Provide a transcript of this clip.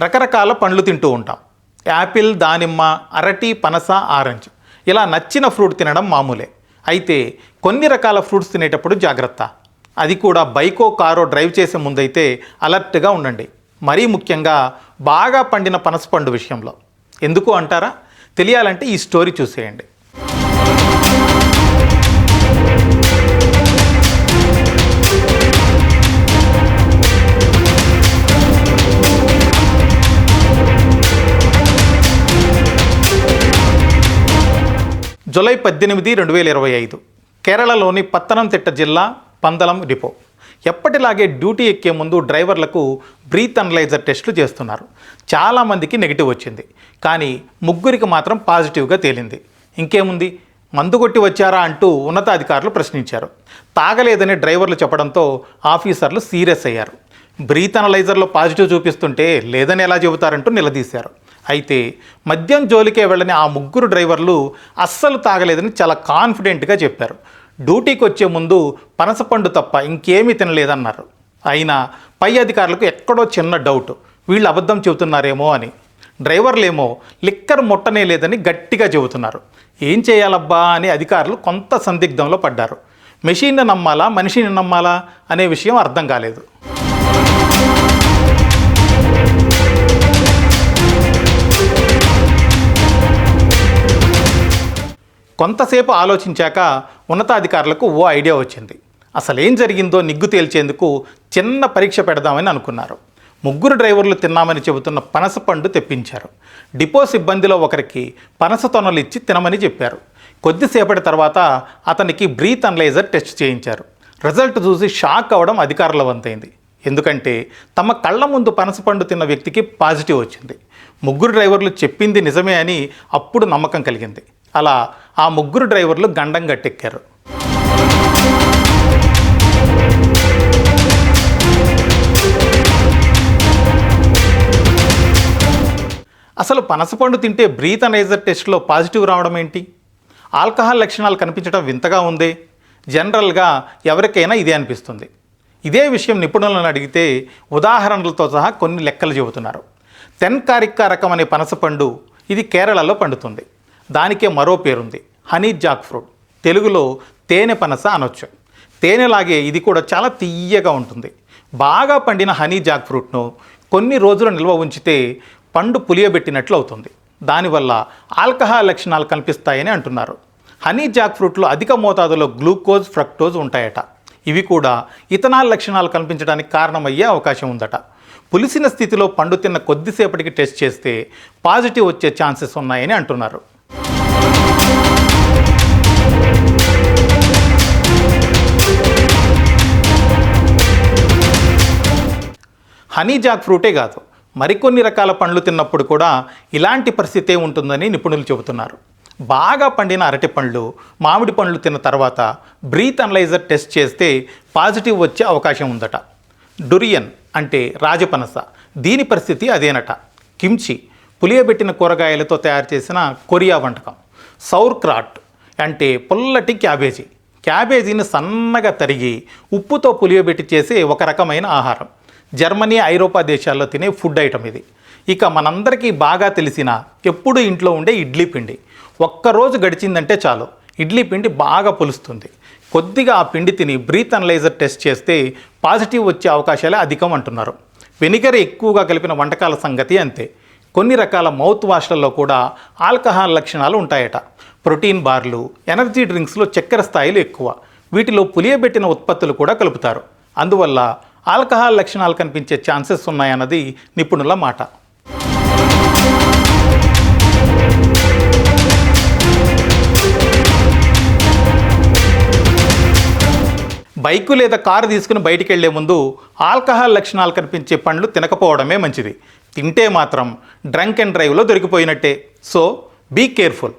రకరకాల పండ్లు తింటూ ఉంటాం. యాపిల్, దానిమ్మ, అరటి, పనస, ఆరెంజ్ ఇలా నచ్చిన ఫ్రూట్ తినడం మామూలే. అయితే కొన్ని రకాల ఫ్రూట్స్ తినేటప్పుడు జాగ్రత్త. అది కూడా బైకో కారో డ్రైవ్ చేసే ముందైతే అలర్ట్గా ఉండండి. మరీ ముఖ్యంగా బాగా పండిన పనస పండు విషయంలో. ఎందుకు అంటారా? తెలియాలంటే ఈ స్టోరీ చూసేయండి. జూలై 18, 2025 కేరళలోని పత్తనంతిట్ట జిల్లా పందలం డిపో. ఎప్పటిలాగే డ్యూటీ ఎక్కే ముందు డ్రైవర్లకు బ్రీత్ అనలైజర్ టెస్టులు చేస్తున్నారు. చాలామందికి నెగిటివ్ వచ్చింది, కానీ ముగ్గురికి మాత్రం పాజిటివ్గా తేలింది. ఇంకేముంది, మందు కొట్టి వచ్చారా అంటూ ఉన్నతాధికారులు ప్రశ్నించారు. తాగలేదని డ్రైవర్లు చెప్పడంతో ఆఫీసర్లు సీరియస్ అయ్యారు. బ్రీత్ అనలైజర్లో పాజిటివ్ చూపిస్తుంటే లేదని ఎలా చెబుతారంటూ నిలదీశారు. అయితే మద్యం జోలికే వెళ్ళని ఆ ముగ్గురు డ్రైవర్లు అస్సలు తాగలేదని చాలా కాన్ఫిడెంట్గా చెప్పారు. డ్యూటీకి వచ్చే ముందు పనసపండు తప్ప ఇంకేమీ తినలేదన్నారు. అయినా పై అధికారులకు ఎక్కడో చిన్న డౌట్, వీళ్ళు అబద్ధం చెబుతున్నారేమో అని. డ్రైవర్లేమో లిక్కర్ ముట్టనే లేదని గట్టిగా చెబుతున్నారు. ఏం చేయాలబ్బా అని అధికారులు కొంత సందిగ్ధంలో పడ్డారు. మెషిన్ని నమ్మాలా, మనిషిని నమ్మాలా అనే విషయం అర్థం కాలేదు. కొంతసేపు ఆలోచించాక ఉన్నతాధికారులకు ఓ ఐడియా వచ్చింది. అసలేం జరిగిందో నిగ్గు తేల్చేందుకు చిన్న పరీక్ష పెడదామని అనుకున్నారు. ముగ్గురు డ్రైవర్లు తిన్నామని చెబుతున్న పనస పండు తెప్పించారు. డిపో సిబ్బందిలో ఒకరికి పనస తొనలు ఇచ్చి తినమని చెప్పారు. కొద్దిసేపటి తర్వాత అతనికి బ్రీత్ అనలైజర్ టెస్ట్ చేయించారు. రిజల్ట్ చూసి షాక్ అవ్వడం అధికారుల వంతైంది. ఎందుకంటే తమ కళ్ళ ముందు పనసపండు తిన్న వ్యక్తికి పాజిటివ్ వచ్చింది. ముగ్గురు డ్రైవర్లు చెప్పింది నిజమే అని అప్పుడు నమ్మకం కలిగింది. అలా ఆ ముగ్గురు డ్రైవర్లు గండం గట్టెక్కారు. అసలు పనసపండు తింటే బ్రీత్ అనలైజర్ టెస్ట్లో పాజిటివ్ రావడం ఏంటి? ఆల్కహాల్ లక్షణాలు కనిపించడం వింతగా ఉందే. జనరల్గా ఎవరికైనా ఇదే అనిపిస్తుంది. ఇదే విషయం నిపుణులను అడిగితే ఉదాహరణలతో సహా కొన్ని లెక్కలు చెబుతున్నారు. తెన్కారిక్క రకం అనే పనసపండు ఇది కేరళలో పండుతుంది. దానికే మరో పేరుంది, హనీ జాక్ ఫ్రూట్. తెలుగులో తేనె పనస అనొచ్చు. తేనెలాగే ఇది కూడా చాలా తియ్యగా ఉంటుంది. బాగా పండిన హనీ జాక్ ఫ్రూట్ను కొన్ని రోజులు నిల్వ ఉంచితే పండు పులియబెట్టినట్లు అవుతుంది. దానివల్ల ఆల్కహాల్ లక్షణాలు కనిపిస్తాయని అంటున్నారు. హనీ జాక్ ఫ్రూట్లో అధిక మోతాదులో గ్లూకోజ్, ఫ్రక్టోజ్ ఉంటాయట. ఇవి కూడా ఇథనాల్ లక్షణాలు కనిపించడానికి కారణమయ్యే అవకాశం ఉందట. పులిసిన స్థితిలో పండు తిన్న కొద్దిసేపటికి టెస్ట్ చేస్తే పాజిటివ్ వచ్చే ఛాన్సెస్ ఉన్నాయని అంటున్నారు. హనీ జాక్ ఫ్రూటే కాదు, మరికొన్ని రకాల పండ్లు తిన్నప్పుడు కూడా ఇలాంటి పరిస్థితే ఉంటుందని నిపుణులు చెబుతున్నారు. బాగా పండిన అరటి పండ్లు, మామిడి పండ్లు తిన్న తర్వాత బ్రీత్ అనలైజర్ టెస్ట్ చేస్తే పాజిటివ్ వచ్చే అవకాశం ఉందట. డురియన్ అంటే రాజపనస, దీని పరిస్థితి అదేనట. కిమ్చి పులియబెట్టిన కూరగాయలతో తయారు చేసిన కొరియా వంటకం. సౌర్ క్రాట్ అంటే పుల్లటి క్యాబేజీ. క్యాబేజీని సన్నగా తరిగి ఉప్పుతో పులియబెట్టి చేసే ఒక రకమైన ఆహారం. జర్మనీ, ఐరోపా దేశాల్లో తినే ఫుడ్ ఐటమ్ ఇది. ఇక మనందరికీ బాగా తెలిసిన ఎప్పుడు ఇంట్లో ఉండే ఇడ్లీ పిండి. ఒక్కరోజు గడిచిందంటే చాలు, ఇడ్లీ పిండి బాగా పులుస్తుంది. కొద్దిగా ఆ పిండి తిని బ్రీత్ అనలైజర్ టెస్ట్ చేస్తే పాజిటివ్ వచ్చే అవకాశాలే అధికం అంటున్నారు. వెనిగర్ ఎక్కువగా కలిపిన వంటకాల సంగతి అంతే. కొన్ని రకాల మౌత్ వాష్లలో కూడా ఆల్కహాల్ లక్షణాలు ఉంటాయట. ప్రోటీన్ బార్లు, ఎనర్జీ డ్రింక్స్లో చక్కెర స్థాయిలు ఎక్కువ. వీటిలో పులియబెట్టిన ఉత్పత్తులు కూడా కలుపుతారు. అందువల్ల ఆల్కహాల్ లక్షణాలు కనిపించే ఛాన్సెస్ ఉన్నాయన్నది నిపుణుల మాట. బైకు లేదా కారు తీసుకుని బయటికి వెళ్లే ముందు ఆల్కహాల్ లక్షణాలు కనిపించే పండ్లు తినకపోవడమే మంచిది. తింటే మాత్రం డ్రంక్ అండ్ డ్రైవ్లో దొరికిపోయినట్టే. So be careful.